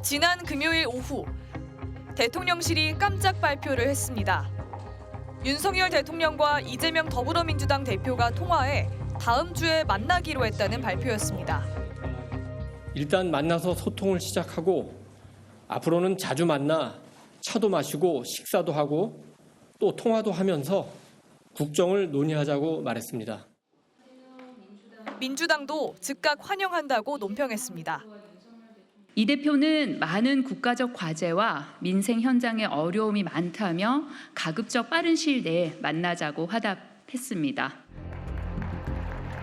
지난 금요일 오후 대통령실이 깜짝 발표를 했습니다. 윤석열 대통령과 이재명 더불어민주당 대표가 통화해 다음 주에 만나기로 했다는 발표였습니다. 일단 만나서 소통을 시작하고 앞으로는 자주 만나 차도 마시고 식사도 하고 또 통화도 하면서 국정을 논의하자고 말했습니다. 민주당도 즉각 환영한다고 논평했습니다. 이 대표는 많은 국가적 과제와 민생 현장의 어려움이 많다며 가급적 빠른 시일 내에 만나자고 화답했습니다.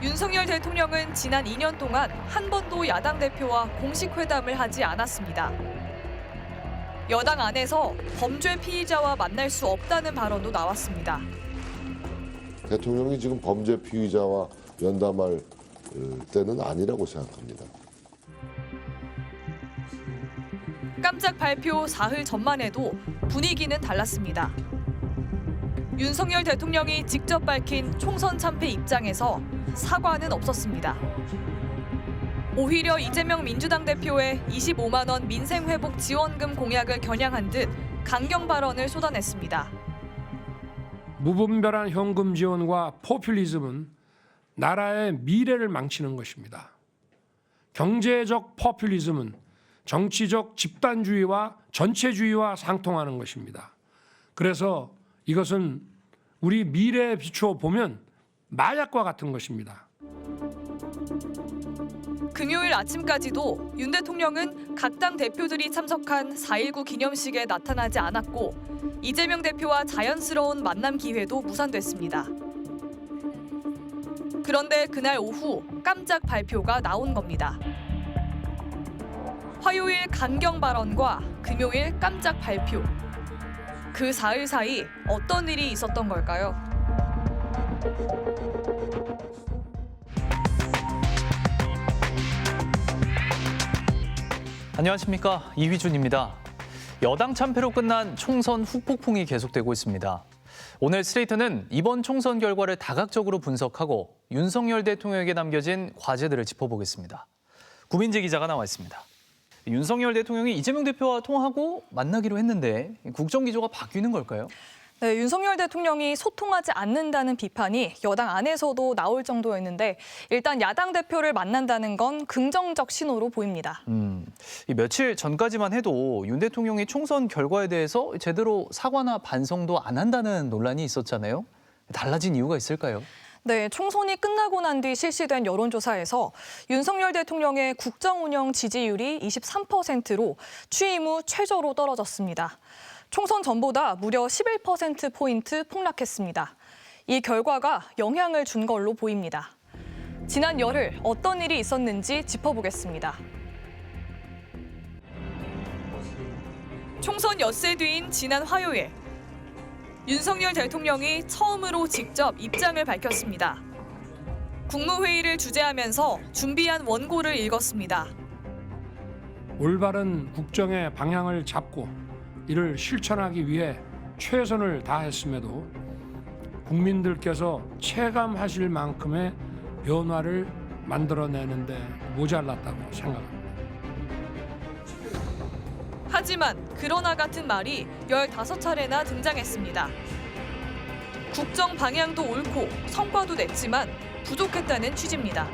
윤석열 대통령은 지난 2년 동안 한 번도 야당 대표와 공식 회담을 하지 않았습니다. 여당 안에서 범죄 피의자와 만날 수 없다는 발언도 나왔습니다. 대통령이 지금 범죄 피의자와 면담할 때는 아니라고 생각합니다. 깜짝 발표 사흘 전만 해도 분위기는 달랐습니다. 윤석열 대통령이 직접 밝힌 총선 참패 입장에서 사과는 없었습니다. 오히려 이재명 민주당 대표의 25만 원 민생회복 지원금 공약을 겨냥한 듯 강경 발언을 쏟아냈습니다. 무분별한 현금 지원과 포퓰리즘은 나라의 미래를 망치는 것입니다. 경제적 포퓰리즘은 정치적 집단주의와 전체주의와 상통하는 것입니다. 그래서 이것은 우리 미래에 비추어 보면 마약과 같은 것입니다. 금요일 아침까지도 윤 대통령은 각 당 대표들이 참석한 4.19 기념식에 나타나지 않았고 이재명 대표와 자연스러운 만남 기회도 무산됐습니다. 그런데 그날 오후 깜짝 발표가 나온 겁니다. 화요일 강경 발언과 금요일 깜짝 발표. 그 사흘 사이 어떤 일이 있었던 걸까요? 안녕하십니까, 이휘준입니다. 여당 참패로 끝난 총선 후폭풍이 계속되고 있습니다. 오늘 스트레이트는 이번 총선 결과를 다각적으로 분석하고 윤석열 대통령에게 남겨진 과제들을 짚어보겠습니다. 구민재 기자가 나와 있습니다. 윤석열 대통령이 이재명 대표와 통화하고 만나기로 했는데 국정기조가 바뀌는 걸까요? 네, 윤석열 대통령이 소통하지 않는다는 비판이 여당 안에서도 나올 정도였는데 일단 야당 대표를 만난다는 건 긍정적 신호로 보입니다. 며칠 전까지만 해도 윤 대통령이 총선 결과에 대해서 제대로 사과나 반성도 안 한다는 논란이 있었잖아요. 달라진 이유가 있을까요? 네, 총선이 끝나고 난 뒤 실시된 여론조사에서 윤석열 대통령의 국정운영 지지율이 23%로 취임 후 최저로 떨어졌습니다. 총선 전보다 무려 11%포인트 폭락했습니다. 이 결과가 영향을 준 걸로 보입니다. 지난 열흘 어떤 일이 있었는지 짚어보겠습니다. 총선 엿새 뒤인 지난 화요일. 윤석열 대통령이 처음으로 직접 입장을 밝혔습니다. 국무회의를 주재하면서 준비한 원고를 읽었습니다. 올바른 국정의 방향을 잡고 이를 실천하기 위해 최선을 다했음에도 국민들께서 체감하실 만큼의 변화를 만들어내는데 모자랐다고 생각합니다. 하지만 그러나 같은 말이 15차례나 등장했습니다. 국정 방향도 옳고 성과도 냈지만 부족했다는 취지입니다.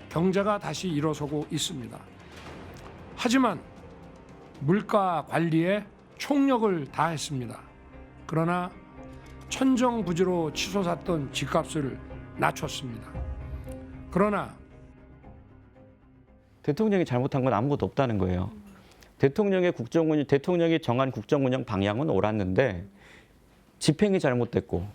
경제가 다시 일어서고 있습니다. 하지만 물가 관리에 총력을 다했습니다. 그러나 천정부지로 치솟았던 집값을 낮췄습니다. 그러나 대통령이 잘못한 건 아무것도 없다는 거예요. 대통령이 정한 국정운영 방향은 옳았는데 집행이 잘못됐고,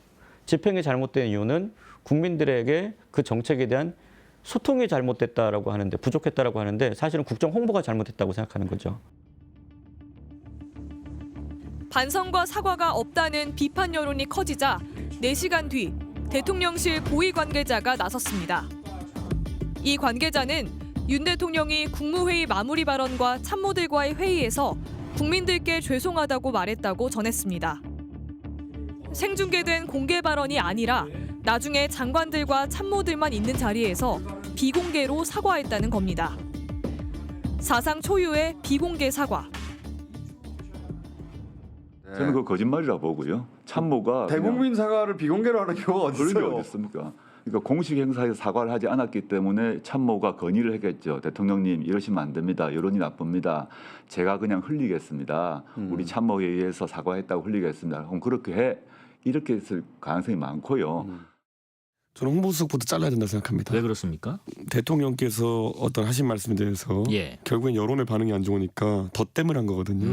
집행이 잘못된 이유는 국민들에게 그 정책에 대한 소통이 잘못됐다라고 하는데, 부족했다라고 하는데 사실은 국정 홍보가 잘못됐다고 생각하는 거죠. 반성과 사과가 없다는 비판 여론이 커지자 4시간 뒤 대통령실 고위 관계자가 나섰습니다. 이 관계자는 윤 대통령이 국무회의 마무리 발언과 참모들과의 회의에서 국민들께 죄송하다고 말했다고 전했습니다. 생중계된 공개 발언이 아니라 나중에 장관들과 참모들만 있는 자리에서 비공개로 사과했다는 겁니다. 사상 초유의 비공개 사과. 저는 그거 거짓말이라 보고요. 참모가 대국민 사과를 비공개로 하는 경우가 어디 그런 게 있어요? 어디 있습니까? 그러니까 공식 행사에서 사과를 하지 않았기 때문에 참모가 건의를 했겠죠. 대통령님 이러시면 안 됩니다. 여론이 나쁩니다. 제가 그냥 흘리겠습니다. 우리 참모회의에서 사과했다고 흘리겠습니다. 그럼 그렇게 해. 이렇게 했을 가능성이 많고요. 저는 홍보수석부터 잘라야 된다고 생각합니다. 왜 그렇습니까? 대통령께서 어떤 하신 말씀에 대해서 예. 결국엔 여론의 반응이 안 좋으니까 덧댐을 한 거거든요.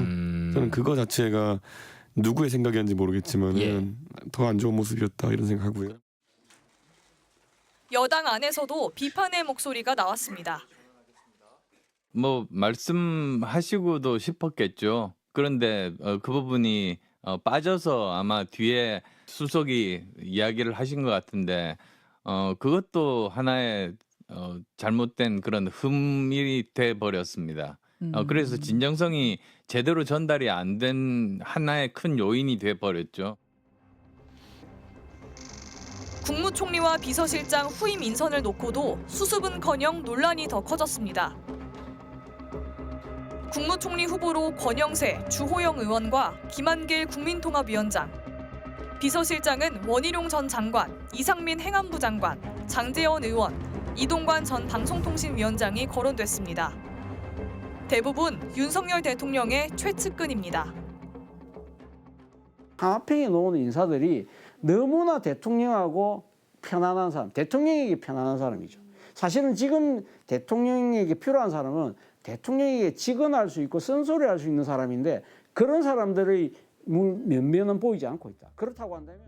저는 그거 자체가 누구의 생각이었는지 모르겠지만 예. 더 안 좋은 모습이었다 이런 생각하고요. 여당 안에서도 비판의 목소리가 나왔습니다. 뭐 말씀하시고도 싶었겠죠. 그런데 그 부분이 빠져서 아마 뒤에 수석이 이야기를 하신 것 같은데 그것도 하나의 잘못된 그런 흠이 돼 버렸습니다. 그래서 진정성이 제대로 전달이 안 된 하나의 큰 요인이 돼 버렸죠. 국무총리와 비서실장 후임 인선을 놓고도 수습은커녕 논란이 더 커졌습니다. 국무총리 후보로 권영세, 주호영 의원과 김한길 국민통합위원장, 비서실장은 원희룡 전 장관, 이상민 행안부 장관, 장제원 의원, 이동관 전 방송통신위원장이 거론됐습니다. 대부분 윤석열 대통령의 최측근입니다. 하마평에 놓은 인사들이 너무나 대통령하고 편안한 사람, 대통령에게 편안한 사람이죠. 사실은 지금 대통령에게 필요한 사람은 대통령에게 직언할 수 있고 쓴소리할 수 있는 사람인데 그런 사람들의 면면은 보이지 않고 있다. 그렇다고 한다면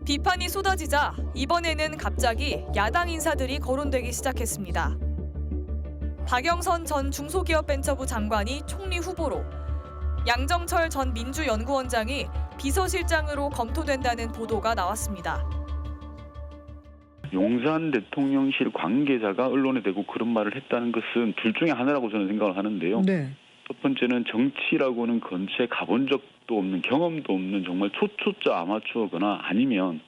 비판이 쏟아지자 이번에는 갑자기 야당 인사들이 거론되기 시작했습니다. 박영선 전 중소기업벤처부 장관이 총리 후보로, 양정철 전 민주연구원장이 비서실장으로 검토된다는 보도가 나왔습니다. 용산 대통령실 관계자가 언론에 대고 그런 말을 했다는 것은 둘 중에 하나라고 저는 생각을 하는데요. 네. 첫 번째는 정치라고는 근처에 가본 적도 없는, 경험도 없는 정말 초초자 아마추어거나 아니면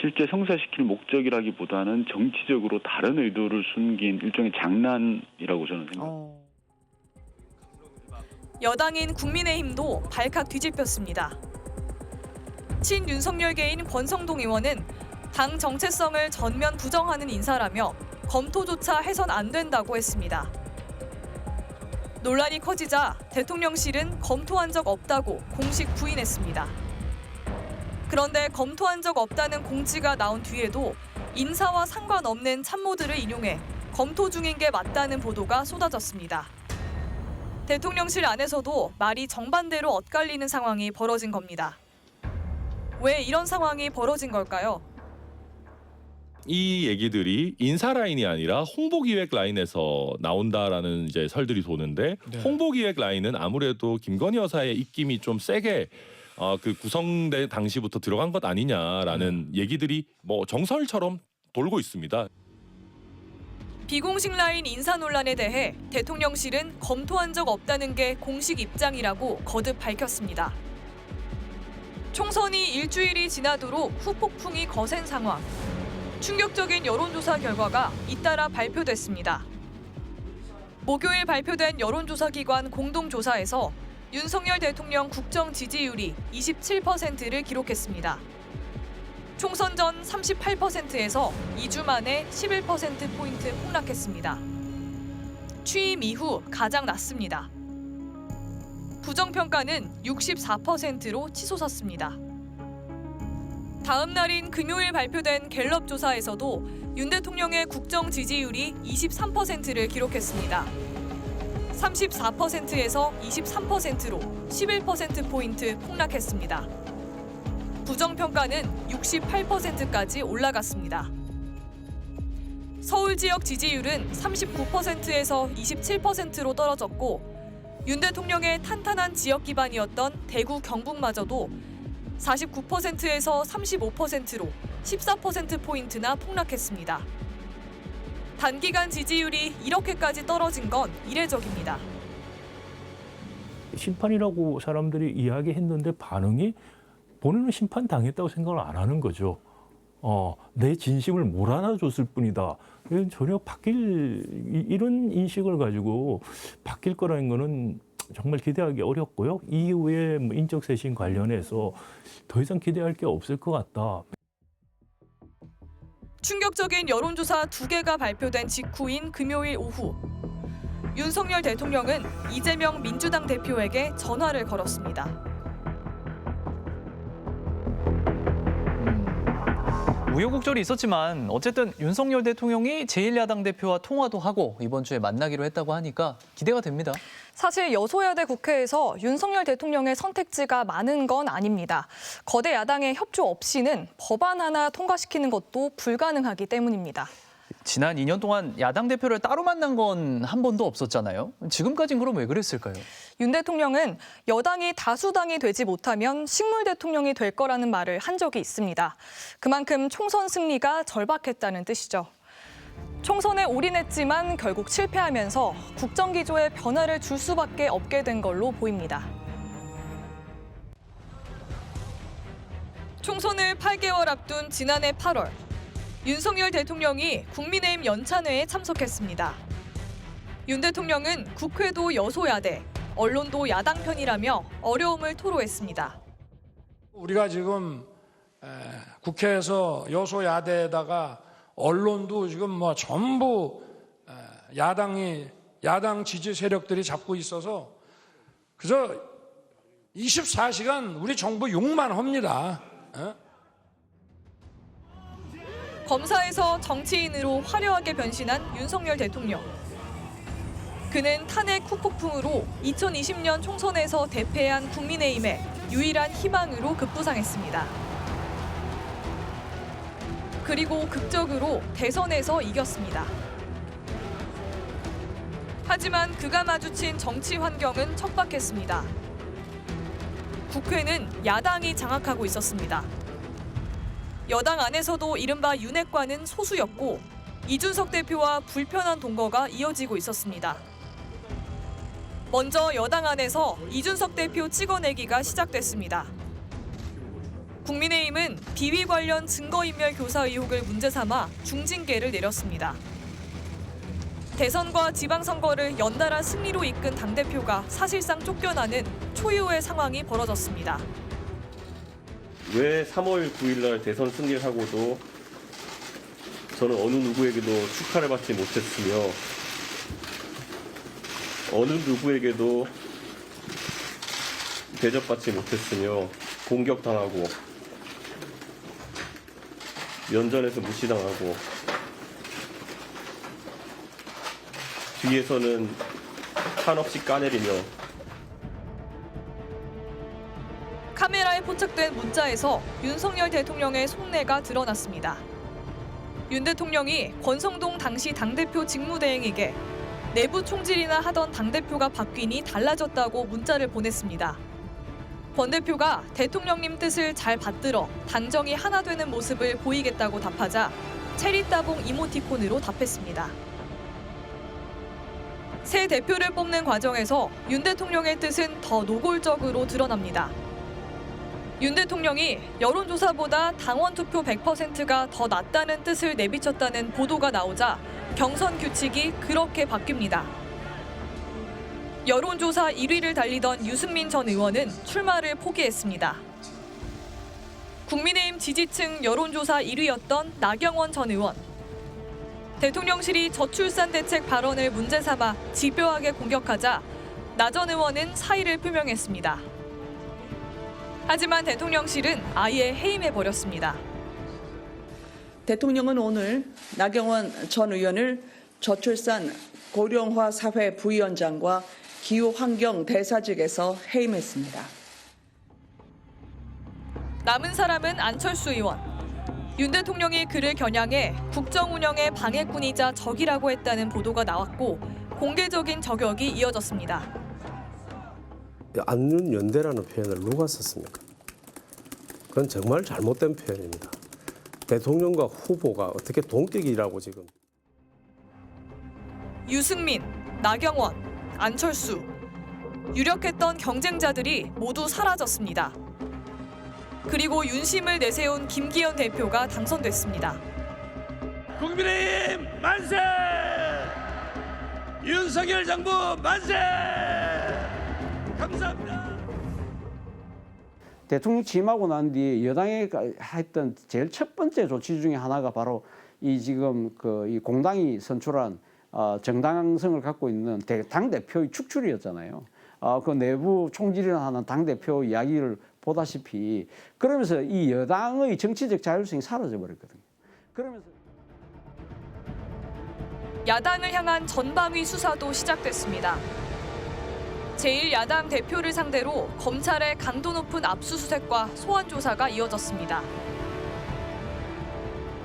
실제 성사시킬 목적이라기보다는 정치적으로 다른 의도를 숨긴 일종의 장난이라고 저는 생각합니다. 여당인 국민의힘도 발칵 뒤집혔습니다. 친윤석열계인 권성동 의원은 당 정체성을 전면 부정하는 인사라며 검토조차 해선 안 된다고 했습니다. 논란이 커지자 대통령실은 검토한 적 없다고 공식 부인했습니다. 그런데 검토한 적 없다는 공지가 나온 뒤에도 인사와 상관없는 참모들을 인용해 검토 중인 게 맞다는 보도가 쏟아졌습니다. 대통령실 안에서도 말이 정반대로 엇갈리는 상황이 벌어진 겁니다. 왜 이런 상황이 벌어진 걸까요? 이 얘기들이 인사 라인이 아니라 홍보기획 라인에서 나온다라는 이제 설들이 도는데, 홍보기획 라인은 아무래도 김건희 여사의 입김이 좀 세게 그 구성된 당시부터 들어간 것 아니냐라는 얘기들이 뭐 정설처럼 돌고 있습니다. 비공식 라인 인사 논란에 대해 대통령실은 검토한 적 없다는 게 공식 입장이라고 거듭 밝혔습니다. 총선이 일주일이 지나도록 후폭풍이 거센 상황. 충격적인 여론조사 결과가 잇따라 발표됐습니다. 목요일 발표된 여론조사기관 공동조사에서 윤석열 대통령 국정 지지율이 27%를 기록했습니다. 총선 전 38%에서 2주 만에 11%포인트 폭락했습니다. 취임 이후 가장 낮습니다. 부정평가는 64%로 치솟았습니다. 다음 날인 금요일 발표된 갤럽 조사에서도 윤 대통령의 국정 지지율이 23%를 기록했습니다. 34%에서 23%로 11%포인트 폭락했습니다. 부정평가는 68%까지 올라갔습니다. 서울 지역 지지율은 39%에서 27%로 떨어졌고, 윤 대통령의 탄탄한 지역 기반이었던 대구 경북마저도 49%에서 35%로 14%포인트나 폭락했습니다. 단기간 지지율이 이렇게까지 떨어진 건 이례적입니다. 심판이라고 사람들이 이야기했는데 반응이 본인은 심판당했다고 생각을 안 하는 거죠. 내 진심을 몰아넣어줬을 뿐이다. 이건 전혀 이런 인식을 가지고 바뀔 거라는 거는 정말 기대하기 어렵고요. 이후에 인적 쇄신 관련해서 더 이상 기대할 게 없을 것 같다. 충격적인 여론조사 2개가 발표된 직후인 금요일 오후, 윤석열 대통령은 이재명 민주당 대표에게 전화를 걸었습니다. 우여곡절이 있었지만 어쨌든 윤석열 대통령이 제1야당 대표와 통화도 하고 이번 주에 만나기로 했다고 하니까 기대가 됩니다. 사실 여소야대 국회에서 윤석열 대통령의 선택지가 많은 건 아닙니다. 거대 야당의 협조 없이는 법안 하나 통과시키는 것도 불가능하기 때문입니다. 지난 2년 동안 야당 대표를 따로 만난 건 한 번도 없었잖아요. 지금까진 그럼 왜 그랬을까요? 윤 대통령은 여당이 다수당이 되지 못하면 식물 대통령이 될 거라는 말을 한 적이 있습니다. 그만큼 총선 승리가 절박했다는 뜻이죠. 총선에 올인했지만 결국 실패하면서 국정기조에 변화를 줄 수밖에 없게 된 걸로 보입니다. 총선을 8개월 앞둔 지난해 8월, 윤석열 대통령이 국민의힘 연찬회에 참석했습니다. 윤 대통령은 국회도 여소야대, 언론도 야당 편이라며 어려움을 토로했습니다. 우리가 지금 국회에서 여소야대에다가 언론도 지금 전부 야당 지지 세력들이 잡고 있어서 그저 24시간 우리 정부 욕만 합니다. 검사에서 정치인으로 화려하게 변신한 윤석열 대통령. 그는 탄핵 후폭풍으로 2020년 총선에서 대패한 국민의힘의 유일한 희망으로 급부상했습니다. 그리고 극적으로 대선에서 이겼습니다. 하지만 그가 마주친 정치 환경은 척박했습니다. 국회는 야당이 장악하고 있었습니다. 여당 안에서도 이른바 윤핵관은 소수였고 이준석 대표와 불편한 동거가 이어지고 있었습니다. 먼저 여당 안에서 이준석 대표 찍어내기가 시작됐습니다. 국민의힘은 비위 관련 증거인멸 교사 의혹을 문제 삼아 중징계를 내렸습니다. 대선과 지방선거를 연달아 승리로 이끈 당대표가 사실상 쫓겨나는 초유의 상황이 벌어졌습니다. 왜 3월 9일 날 대선 승리를 하고도 저는 어느 누구에게도 축하를 받지 못했으며 어느 누구에게도 대접받지 못했으며 공격당하고 면전에서 무시당하고 뒤에서는 한없이 까내리며 카메라에 포착된 문자에서 윤석열 대통령의 속내가 드러났습니다. 윤 대통령이 권성동 당시 당대표 직무대행에게 내부 총질이나 하던 당대표가 바뀌니 달라졌다고 문자를 보냈습니다. 권 대표가 대통령님 뜻을 잘 받들어 당정이 하나 되는 모습을 보이겠다고 답하자 체리따봉 이모티콘으로 답했습니다. 새 대표를 뽑는 과정에서 윤 대통령의 뜻은 더 노골적으로 드러납니다. 윤 대통령이 여론조사보다 당원 투표 100%가 더 낫다는 뜻을 내비쳤다는 보도가 나오자 경선 규칙이 그렇게 바뀝니다. 여론조사 1위를 달리던 유승민 전 의원은 출마를 포기했습니다. 국민의힘 지지층 여론조사 1위였던 나경원 전 의원. 대통령실이 저출산 대책 발언을 문제 삼아 집요하게 공격하자 나 전 의원은 사의를 표명했습니다. 하지만 대통령실은 아예 해임해버렸습니다. 대통령은 오늘 나경원 전 의원을 저출산 고령화 사회 부위원장과 기후환경 대사직에서 해임했습니다. 남은 사람은 안철수 의원. 윤 대통령이 그를 겨냥해 국정 운영의 방해꾼이자 적이라고 했다는 보도가 나왔고 공개적인 저격이 이어졌습니다. 안윤연대라는 표현을 누가 썼습니까? 그건 정말 잘못된 표현입니다. 대통령과 후보가 어떻게 동격이라고 지금. 유승민, 나경원, 안철수. 유력했던 경쟁자들이 모두 사라졌습니다. 그리고 윤심을 내세운 김기현 대표가 당선됐습니다. 국민의힘 만세! 윤석열 정부 만세! 감사합니다. 대통령 취임하고 난 뒤에 여당이 했던 제일 첫 번째 조치 중에 하나가 바로 이 지금 이 공당이 선출한 정당성을 갖고 있는 당 대표의 축출이었잖아요. 그 내부 총질이나 하는 당 대표 이야기를 보다시피 그러면서 이 여당의 정치적 자율성이 사라져 버렸거든요. 그러면서 야당을 향한 전방위 수사도 시작됐습니다. 제1야당 대표를 상대로 검찰의 강도 높은 압수수색과 소환 조사가 이어졌습니다.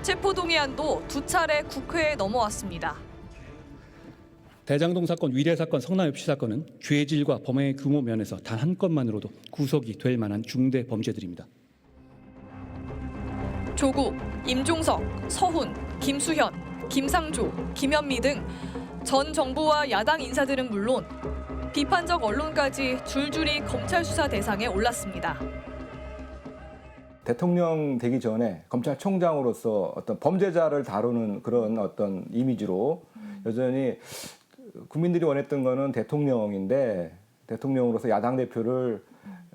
체포동의안도 2차례 국회에 넘어왔습니다. 대장동 사건, 위례 사건, 성남 FC 사건은 죄질과 범행의 규모 면에서 단 한 건만으로도 구속이 될 만한 중대 범죄들입니다. 조국, 임종석, 서훈, 김수현, 김상조, 김현미 등 전 정부와 야당 인사들은 물론 비판적 언론까지 줄줄이 검찰 수사 대상에 올랐습니다. 대통령 되기 전에 검찰총장으로서 어떤 범죄자를 다루는 그런 어떤 이미지로 여전히 국민들이 원했던 거는 대통령인데 대통령으로서 야당 대표를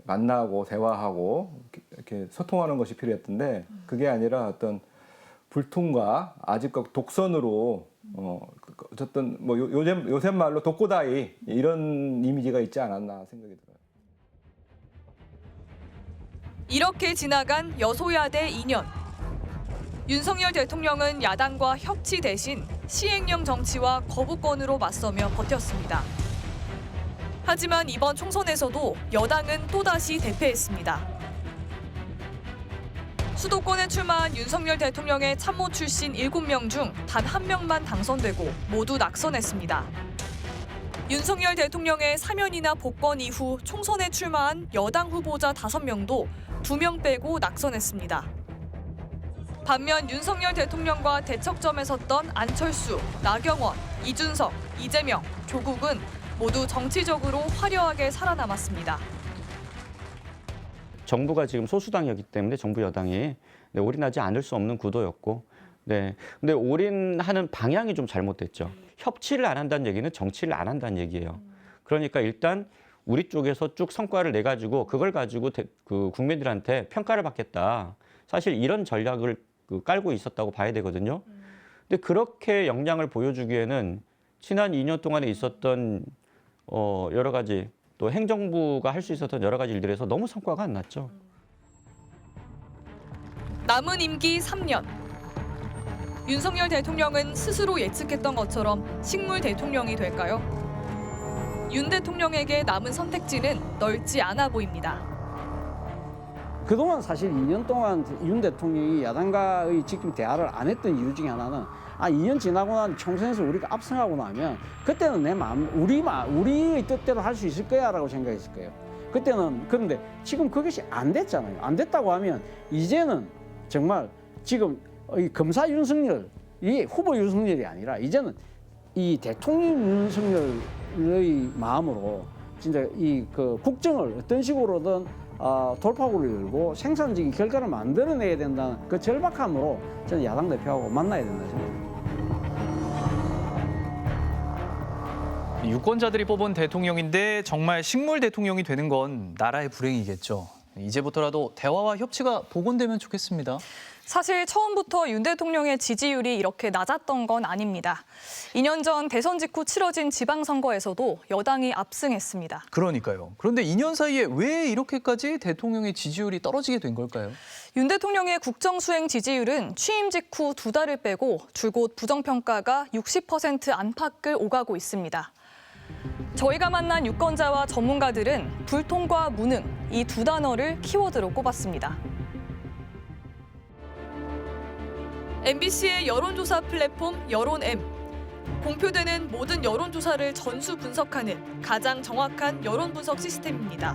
만나고 대화하고 이렇게 소통하는 것이 필요했던데 그게 아니라 어떤 불통과 아직까 독선으로 어쨌든 뭐 요새 말로 독고다이 이런 이미지가 있지 않았나 생각이 들어요. 이렇게 지나간 여소야대 2년. 윤석열 대통령은 야당과 협치 대신 시행령 정치와 거부권으로 맞서며 버텼습니다. 하지만 이번 총선에서도 여당은 또다시 대패했습니다. 수도권에 출마한 윤석열 대통령의 참모 출신 7명 중 단 1명만 당선되고 모두 낙선했습니다. 윤석열 대통령의 사면이나 복권 이후 총선에 출마한 여당 후보자 5명도 2명 빼고 낙선했습니다. 반면 윤석열 대통령과 대척점에 섰던 안철수, 나경원, 이준석, 이재명, 조국은 모두 정치적으로 화려하게 살아남았습니다. 정부가 지금 소수당이었기 때문에 정부 여당이 올인하지 않을 수 없는 구도였고, 근데 올인하는 방향이 좀 잘못됐죠. 협치를 안 한다는 얘기는 정치를 안 한다는 얘기예요. 그러니까 일단 우리 쪽에서 쭉 성과를 내 가지고 그걸 가지고 국민들한테 평가를 받겠다. 사실 이런 전략을 깔고 있었다고 봐야 되거든요. 근데 그렇게 역량을 보여주기에는 지난 2년 동안에 있었던 여러 가지 또 행정부가 할 수 있었던 여러 가지 일들에서 너무 성과가 안 났죠. 남은 임기 3년. 윤석열 대통령은 스스로 예측했던 것처럼 식물 대통령이 될까요? 윤 대통령에게 남은 선택지는 넓지 않아 보입니다. 그동안 사실 2년 동안 윤 대통령이 야당과의 직접 대화를 안 했던 이유 중에 하나는 2년 지나고 난 총선에서 우리가 압승하고 나면 그때는 내 마음, 우리의 뜻대로 할 수 있을 거야라고 생각했을 거예요. 그때는 그런데 지금 그것이 안 됐잖아요. 안 됐다고 하면 이제는 정말 지금 이 검사 윤석열, 이 후보 윤석열이 아니라 이제는 이 대통령 윤석열의 마음으로 진짜 이 국정을 어떤 식으로든 돌파구를 열고 생산적인 결과를 만들어내야 된다는 그 절박함으로 저는 야당 대표하고 만나야 된다 생각합니다. 유권자들이 뽑은 대통령인데 정말 식물 대통령이 되는 건 나라의 불행이겠죠. 이제부터라도 대화와 협치가 복원되면 좋겠습니다. 사실 처음부터 윤 대통령의 지지율이 이렇게 낮았던 건 아닙니다. 2년 전 대선 직후 치러진 지방선거에서도 여당이 압승했습니다. 그러니까요. 그런데 2년 사이에 왜 이렇게까지 대통령의 지지율이 떨어지게 된 걸까요? 윤 대통령의 국정수행 지지율은 취임 직후 2달을 빼고 줄곧 부정평가가 60% 안팎을 오가고 있습니다. 저희가 만난 유권자와 전문가들은 불통과 무능, 이 두 단어를 키워드로 꼽았습니다. MBC의 여론조사 플랫폼 여론M. 공표되는 모든 여론조사를 전수 분석하는 가장 정확한 여론 분석 시스템입니다.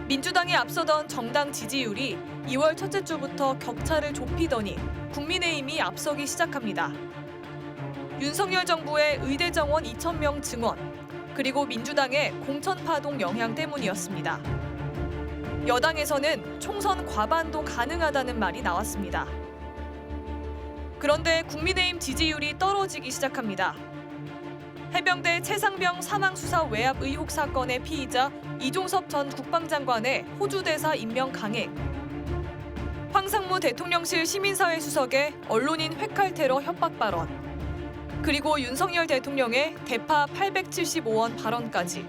민주당이 앞서던 정당 지지율이 2월 첫째 주부터 격차를 좁히더니 국민의힘이 앞서기 시작합니다. 윤석열 정부의 의대 정원 2,000명 증원, 그리고 민주당의 공천 파동 영향 때문이었습니다. 여당에서는 총선 과반도 가능하다는 말이 나왔습니다. 그런데 국민의힘 지지율이 떨어지기 시작합니다. 해병대 최상병 사망수사 외압 의혹 사건의 피의자 이종섭 전 국방장관의 호주 대사 임명 강행, 황상무 대통령실 시민사회 수석의 언론인 회칼 테러 협박 발언, 그리고 윤석열 대통령의 대파 875원 발언까지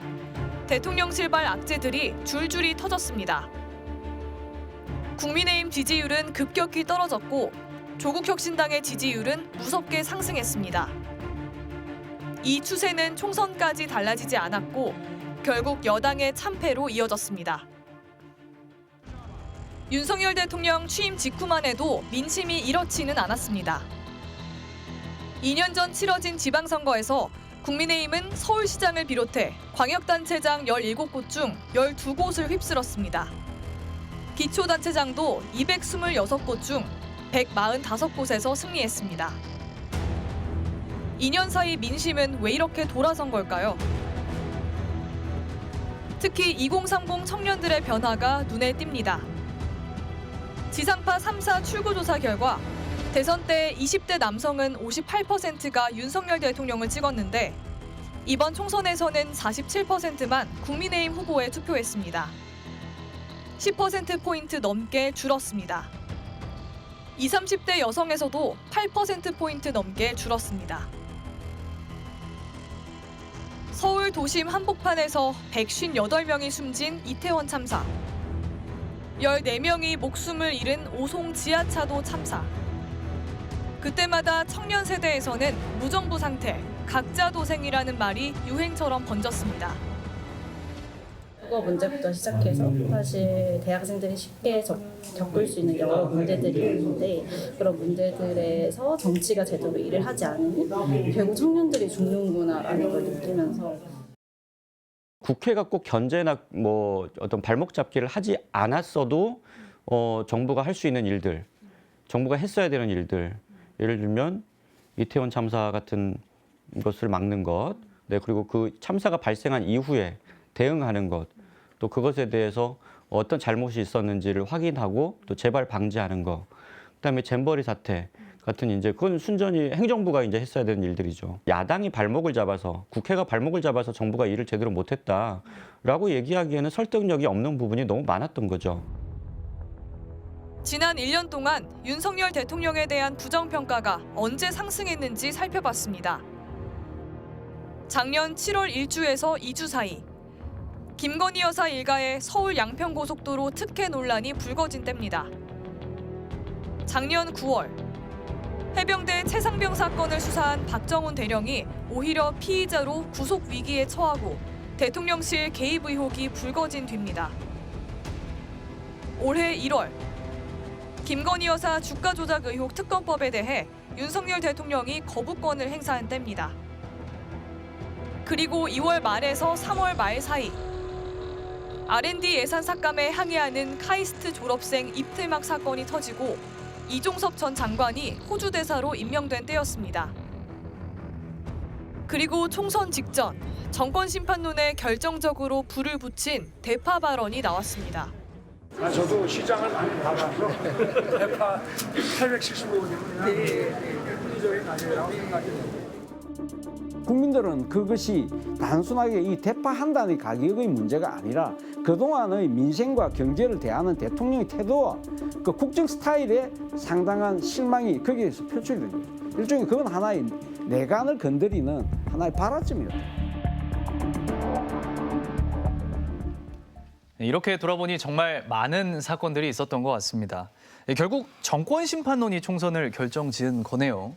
대통령실발 악재들이 줄줄이 터졌습니다. 국민의힘 지지율은 급격히 떨어졌고 조국혁신당의 지지율은 무섭게 상승했습니다. 이 추세는 총선까지 달라지지 않았고 결국 여당의 참패로 이어졌습니다. 윤석열 대통령 취임 직후만 해도 민심이 이렇지는 않았습니다. 2년 전 치러진 지방선거에서 국민의힘은 서울시장을 비롯해 광역단체장 17곳 중 12곳을 휩쓸었습니다. 기초단체장도 226곳 중 145곳에서 승리했습니다. 2년 사이 민심은 왜 이렇게 돌아선 걸까요? 특히 2030 청년들의 변화가 눈에 띕니다. 지상파 3사 출구조사 결과 대선 때 20대 남성은 58%가 윤석열 대통령을 찍었는데 이번 총선에서는 47%만 국민의힘 후보에 투표했습니다. 10%포인트 넘게 줄었습니다. 20, 30대 여성에서도 8%포인트 넘게 줄었습니다. 서울 도심 한복판에서 158명이 숨진 이태원 참사, 14명이 목숨을 잃은 오송 지하차도 참사. 그때마다 청년 세대에서는 무정부 상태, 각자 도생이라는 말이 유행처럼 번졌습니다. 국어 문제부터 시작해서 사실 대학생들이 쉽게 겪을 수 있는 여러 문제들이 있는데 그런 문제들에서 정치가 제대로 일을 하지 않으니 결국 청년들이 죽는구나라는 걸 느끼면서 국회가 꼭 견제나 뭐 어떤 발목 잡기를 하지 않았어도 정부가 할 수 있는 일들, 정부가 했어야 되는 일들, 예를 들면 이태원 참사 같은 것을 막는 것, 네, 그리고 그 참사가 발생한 이후에 대응하는 것, 또 그것에 대해서 어떤 잘못이 있었는지를 확인하고 또 재발 방지하는 것, 그다음에 잼버리 사태 같은 이제 그건 순전히 행정부가 이제 했어야 되는 일들이죠. 야당이 발목을 잡아서 국회가 발목을 잡아서 정부가 일을 제대로 못했다라고 얘기하기에는 설득력이 없는 부분이 너무 많았던 거죠. 지난 1년 동안 윤석열 대통령에 대한 부정평가가 언제 상승했는지 살펴봤습니다. 작년 7월 1주에서 2주 사이 김건희 여사 일가의 서울 양평고속도로 특혜 논란이 불거진 때입니다. 작년 9월 해병대 최상병 사건을 수사한 박정훈 대령이 오히려 피의자로 구속 위기에 처하고 대통령실 개입 의혹이 불거진 뒤입니다. 올해 1월 김건희 여사 주가 조작 의혹 특검법에 대해 윤석열 대통령이 거부권을 행사한 때입니다. 그리고 2월 말에서 3월 말 사이 R&D 예산 삭감에 항의하는 카이스트 졸업생 입틀막 사건이 터지고 이종섭 전 장관이 호주 대사로 임명된 때였습니다. 그리고 총선 직전 정권 심판론에 결정적으로 불을 붙인 대파 발언이 나왔습니다. 저도 시장을 많이 봐봐서 대파 875년 합리적인 아니라고 생각합니다. 국민들은 그것이 단순하게 이 대파 단위 가격의 문제가 아니라 그동안의 민생과 경제를 대하는 대통령의 태도와 그 국정 스타일에 상당한 실망이 거기에서 표출이 됩니다. 일종의 그건 하나의 내관을 건드리는 하나의 발화점이었다. 이렇게 돌아보니 정말 많은 사건들이 있었던 것 같습니다. 결국 정권 심판론이 총선을 결정지은 거네요.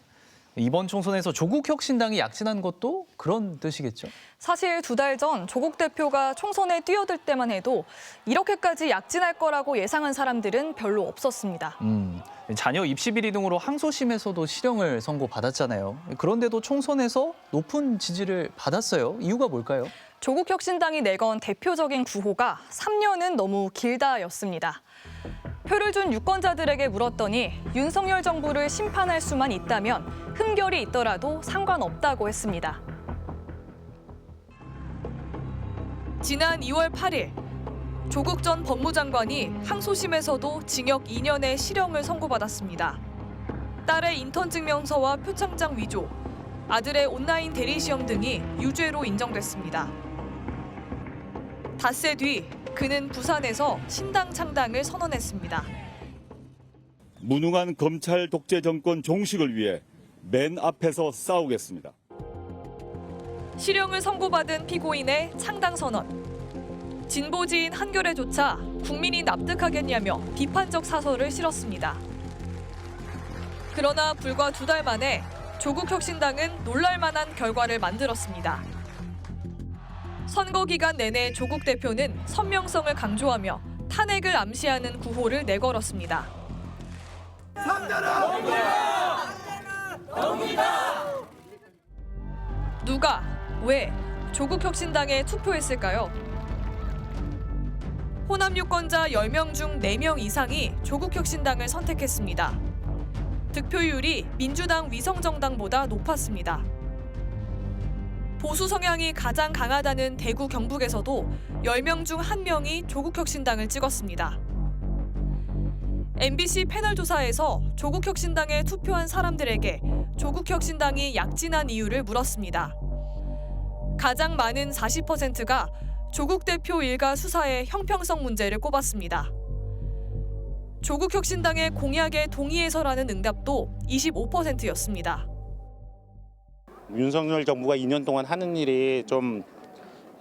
이번 총선에서 조국혁신당이 약진한 것도 그런 뜻이겠죠? 사실 2달 전 조국 대표가 총선에 뛰어들 때만 해도 이렇게까지 약진할 거라고 예상한 사람들은 별로 없었습니다. 자녀 입시 비리 등으로 항소심에서도 실형을 선고받았잖아요. 그런데도 총선에서 높은 지지를 받았어요. 이유가 뭘까요? 조국혁신당이 내건 대표적인 구호가 3년은 너무 길다였습니다. 표를 준 유권자들에게 물었더니 윤석열 정부를 심판할 수만 있다면 흠결이 있더라도 상관없다고 했습니다. 지난 2월 8일 조국 전 법무장관이 항소심에서도 징역 2년의 실형을 선고받았습니다. 딸의 인턴 증명서와 표창장 위조, 아들의 온라인 대리시험 등이 유죄로 인정됐습니다. 닷새 뒤 그는 부산에서 신당 창당을 선언했습니다. 무능한 검찰 독재 정권 종식을 위해 맨 앞에서 싸우겠습니다. 실형을 선고받은 피고인의 창당 선언. 진보지인 한겨레조차 국민이 납득하겠냐며 비판적 사설을 실었습니다. 그러나 불과 2달 만에 조국혁신당은 놀랄만한 결과를 만들었습니다. 선거 기간 내내 조국 대표는 선명성을 강조하며 탄핵을 암시하는 구호를 내걸었습니다. 누가, 왜 조국혁신당에 투표했을까요? 호남 유권자 10명 중 4명 이상이 조국혁신당을 선택했습니다. 득표율이 민주당 위성정당보다 높았습니다. 보수 성향이 가장 강하다는 대구 경북에서도 10명 중 1명이 조국혁신당을 찍었습니다. MBC 패널 조사에서 조국혁신당에 투표한 사람들에게 조국혁신당이 약진한 이유를 물었습니다. 가장 많은 40%가 조국 대표 일가 수사의 형평성 문제를 꼽았습니다. 조국혁신당의 공약에 동의해서라는 응답도 25%였습니다. 윤석열 정부가 2년 동안 하는 일이 좀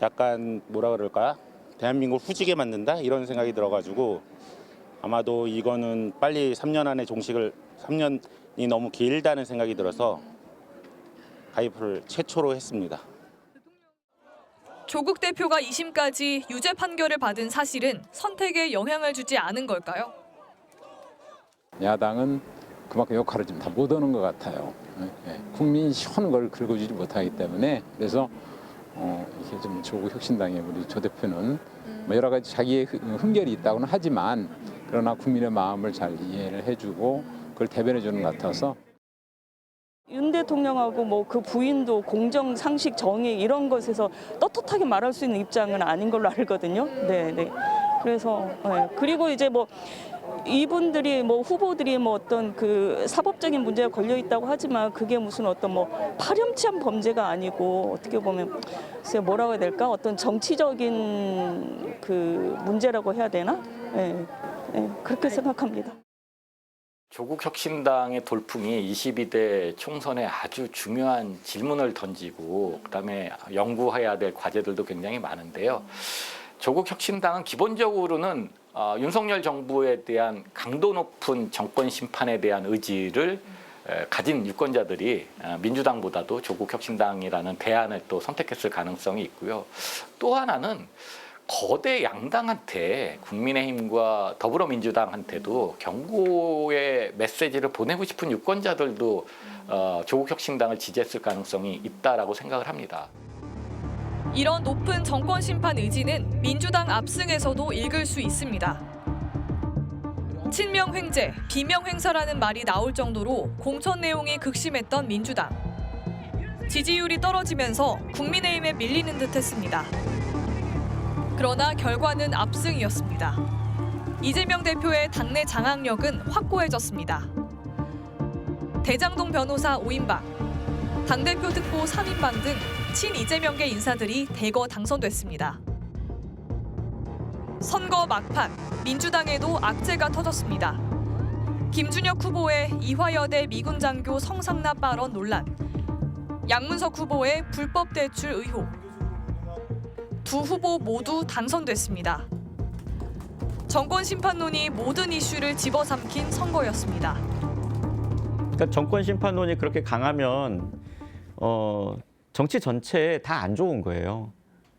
약간 뭐라 그럴까? 대한민국을 후지게 만든다? 이런 생각이 들어가지고 아마도 이거는 빨리 3년 안에 종식을 3년이 너무 길다는 생각이 들어서 가입을 최초로 했습니다. 조국 대표가 2심까지 유죄 판결을 받은 사실은 선택에 영향을 주지 않은 걸까요? 야당은 그만큼 역할을 좀 다 못하는 것 같아요. 국민이 시원한 걸 긁어주지 못하기 때문에 그래서 이게 좀 조국 혁신당의 우리 조 대표는 뭐 여러 가지 자기의 흠결이 있다고는 하지만 그러나 국민의 마음을 잘 이해를 해주고 그걸 대변해 주는 것 같아서. 윤 대통령하고 뭐 그 부인도 공정, 상식, 정의 이런 것에서 떳떳하게 말할 수 있는 입장은 아닌 걸로 알거든요. 네. 그래서 그리고 이제 뭐 이분들이 뭐 후보들이 뭐 어떤 그 사법적인 문제가 걸려 있다고 하지만 그게 무슨 어떤 뭐 파렴치한 범죄가 아니고 어떻게 보면 글쎄 뭐라고 해야 될까? 어떤 정치적인 그 문제라고 해야 되나? 그렇게 생각합니다. 조국 혁신당의 돌풍이 22대 총선에 아주 중요한 질문을 던지고 그다음에 연구해야 될 과제들도 굉장히 많은데요. 조국 혁신당은 기본적으로는 윤석열 정부에 대한 강도 높은 정권 심판에 대한 의지를 가진 유권자들이 민주당보다도 조국 혁신당이라는 대안을 또 선택했을 가능성이 있고요. 또 하나는 거대 양당한테 국민의힘과 더불어민주당한테도 경고의 메시지를 보내고 싶은 유권자들도 조국 혁신당을 지지했을 가능성이 있다라고 생각을 합니다. 이런 높은 정권 심판 의지는 민주당 압승에서도 읽을 수 있습니다. 친명 횡재, 비명 행사라는 말이 나올 정도로 공천 내용이 극심했던 민주당. 지지율이 떨어지면서 국민의힘에 밀리는 듯했습니다. 그러나 결과는 압승이었습니다. 이재명 대표의 당내 장악력은 확고해졌습니다. 대장동 변호사 5인방, 당대표 특보 3인방 등 친이재명계 인사들이 대거 당선됐습니다. 선거 막판, 민주당에도 악재가 터졌습니다. 김준혁 후보의 이화여대 미군 장교 성상납 발언 논란, 양문석 후보의 불법 대출 의혹. 두 후보 모두 당선됐습니다. 정권 심판론이 모든 이슈를 집어삼킨 선거였습니다. 그러니까 정권 심판론이 그렇게 강하면 정치 전체에 다 안 좋은 거예요.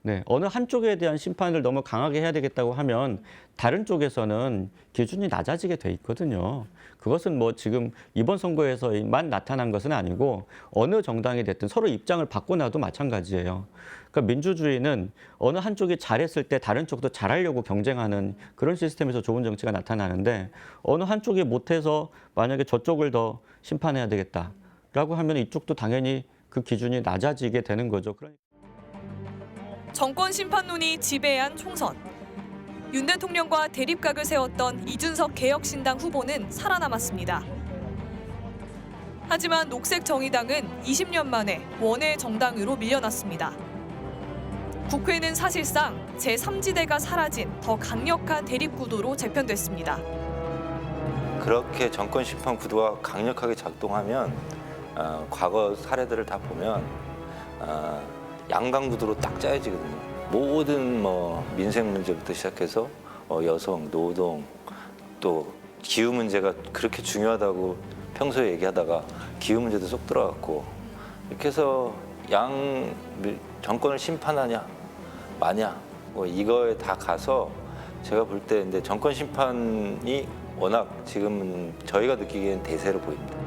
네, 어느 한쪽에 대한 심판을 너무 강하게 해야 되겠다고 하면 다른 쪽에서는 기준이 낮아지게 돼 있거든요. 그것은 뭐 지금 이번 선거에서만 나타난 것은 아니고 어느 정당이 됐든 서로 입장을 바꿔놔도 마찬가지예요. 그러니까 민주주의는 어느 한쪽이 잘했을 때 다른 쪽도 잘하려고 경쟁하는 그런 시스템에서 좋은 정치가 나타나는데 어느 한쪽이 못해서 만약에 저쪽을 더 심판해야 되겠다라고 하면 이쪽도 당연히 그 기준이 낮아지게 되는 거죠. 정권 심판론이 지배한 총선. 윤 대통령과 대립각을 세웠던 이준석 개혁신당 후보는 살아남았습니다. 하지만 녹색정의당은 20년 만에 원외 정당으로 밀려났습니다. 국회는 사실상 제3지대가 사라진 더 강력한 대립구도로 재편됐습니다. 그렇게 정권 심판 구도가 강력하게 작동하면 과거 사례들을 다 보면 양강구도로 딱 짜여지거든요. 모든 민생 문제부터 시작해서 여성, 노동, 또 기후 문제가 그렇게 중요하다고 평소에 얘기하다가 기후 문제도 쏙 들어갔고 이렇게 해서 양 정권을 심판하냐 마냐 이거에 다 가서 제가 볼 때 근데 정권 심판이 워낙 지금은 저희가 느끼기엔 대세로 보입니다.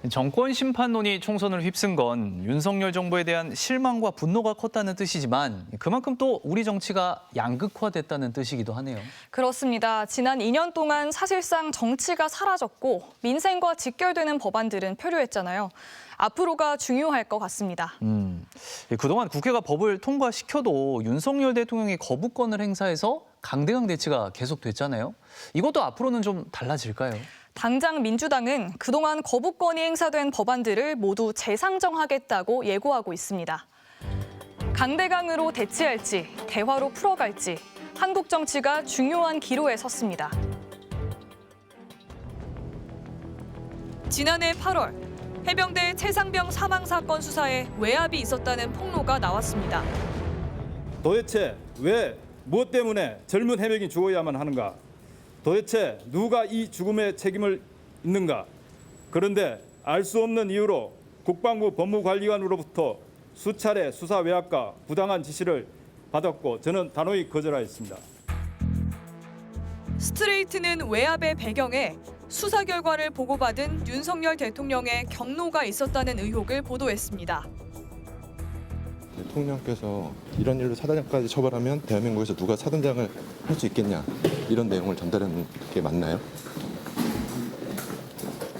정권 심판론이 총선을 휩쓴 건 윤석열 정부에 대한 실망과 분노가 컸다는 뜻이지만 그만큼 또 우리 정치가 양극화됐다는 뜻이기도 하네요. 그렇습니다. 지난 2년 동안 사실상 정치가 사라졌고 민생과 직결되는 법안들은 표류했잖아요. 앞으로가 중요할 것 같습니다. 그동안 국회가 법을 통과시켜도 윤석열 대통령이 거부권을 행사해서 강대강 대치가 계속됐잖아요. 이것도 앞으로는 좀 달라질까요? 당장 민주당은 그동안 거부권이 행사된 법안들을 모두 재상정하겠다고 예고하고 있습니다. 강대강으로 대치할지 대화로 풀어갈지 한국 정치가 중요한 기로에 섰습니다. 지난해 8월 해병대 최상병 사망 사건 수사에 외압이 있었다는 폭로가 나왔습니다. 도대체 왜 무엇 때문에 젊은 해병이 죽어야만 하는가? 도대체 누가 이 죽음에 책임을 있는가? 그런데 알 수 없는 이유로 국방부 법무관리관으로부터 수차례 수사 외압과 부당한 지시를 받았고 저는 단호히 거절하였습니다. 스트레이트는 외압의 배경에 수사 결과를 보고받은 윤석열 대통령의 경로가 있었다는 의혹을 보도했습니다. 대통령께서 이런 일로 사단장까지 처벌하면 대한민국에서 누가 사단장을 할 수 있겠냐 이런 내용을 전달하는 게 맞나요?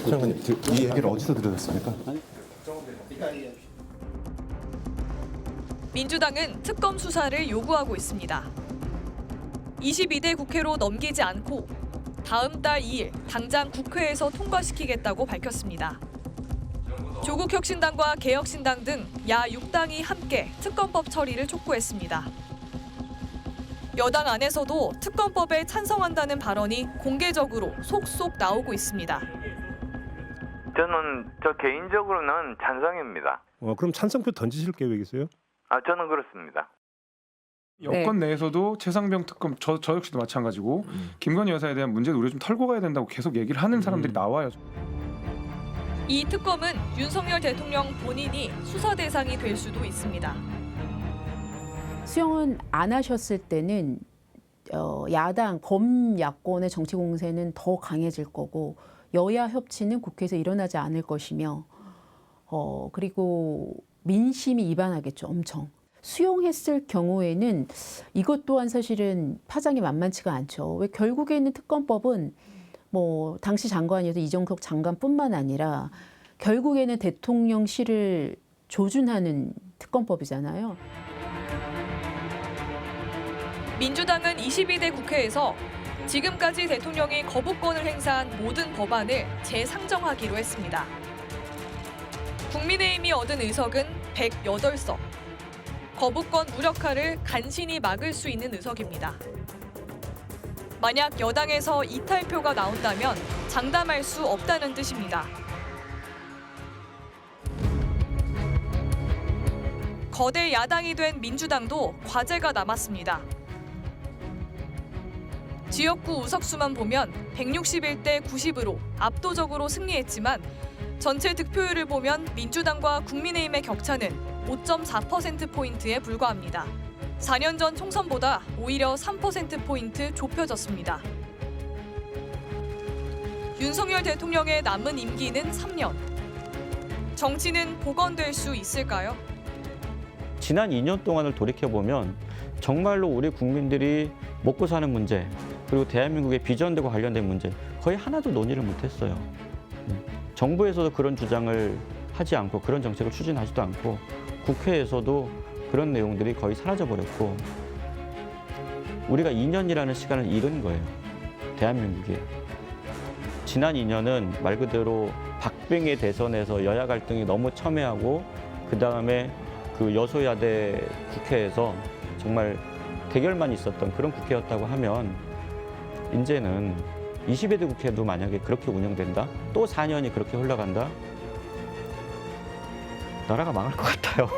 장관님, 이 얘기를 어디서 들으셨습니까? 민주당은 특검 수사를 요구하고 있습니다. 22대 국회로 넘기지 않고 다음 달 2일 당장 국회에서 통과시키겠다고 밝혔습니다. 조국혁신당과 개혁신당 등 야 6당이 함께 특검법 처리를 촉구했습니다. 여당 안에서도 특검법에 찬성한다는 발언이 공개적으로 속속 나오고 있습니다. 저는 개인적으로는 찬성입니다. 그럼 찬성표 던지실 계획이세요? 저는 그렇습니다. 여권 내에서도 최상병 특검 저 역시도 마찬가지고 김건희 여사에 대한 문제도 우리가 좀 털고 가야 된다고 계속 얘기를 하는 사람들이 나와요. 이 특검은 윤석열 대통령 본인이 수사 대상이 될 수도 있습니다. 수용은 안 하셨을 때는 야당, 범야권의 정치 공세는 더 강해질 거고 여야 협치는 국회에서 일어나지 않을 것이며 그리고 민심이 이반하겠죠, 엄청. 수용했을 경우에는 이것 또한 사실은 파장이 만만치가 않죠. 왜 결국에는 특검법은 당시 장관이었던 이정석 장관뿐만 아니라 결국에는 대통령실을 조준하는 특검법이잖아요. 민주당은 22대 국회에서 지금까지 대통령이 거부권을 행사한 모든 법안을 재상정하기로 했습니다. 국민의힘이 얻은 의석은 108석. 거부권 무력화를 간신히 막을 수 있는 의석입니다. 만약 여당에서 이탈표가 나온다면 장담할 수 없다는 뜻입니다. 거대 야당이 된 민주당도 과제가 남았습니다. 지역구 의석수만 보면 161대 90으로 압도적으로 승리했지만 전체 득표율을 보면 민주당과 국민의힘의 격차는 5.4%포인트에 불과합니다. 4년 전 총선보다 오히려 3%포인트 좁혀졌습니다. 윤석열 대통령의 남은 임기는 3년. 정치는 복원될 수 있을까요? 지난 2년 동안을 돌이켜보면 정말로 우리 국민들이 먹고 사는 문제 그리고 대한민국의 비전들과 관련된 문제 거의 하나도 논의를 못했어요. 정부에서도 그런 주장을 하지 않고 그런 정책을 추진하지도 않고 국회에서도 그런 내용들이 거의 사라져버렸고 우리가 2년이라는 시간을 잃은 거예요. 대한민국이. 지난 2년은 말 그대로 박빙의 대선에서 여야 갈등이 너무 첨예하고 그다음에 그 여소야대 국회에서 정말 대결만 있었던 그런 국회였다고 하면 이제는 22대 국회도 만약에 그렇게 운영된다? 또 4년이 그렇게 흘러간다? 나라가 망할 것 같아요.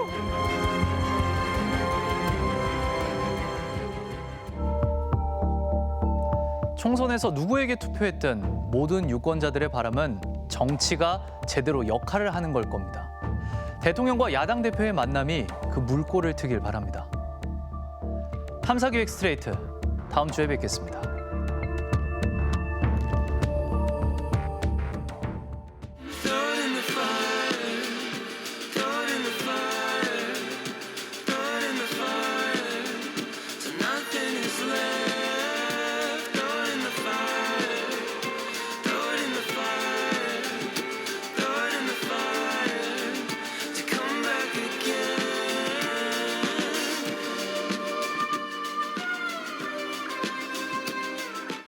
총선에서 누구에게 투표했든 모든 유권자들의 바람은 정치가 제대로 역할을 하는 걸 겁니다. 대통령과 야당 대표의 만남이 그 물꼬를 트길 바랍니다. 탐사기획 스트레이트, 다음 주에 뵙겠습니다.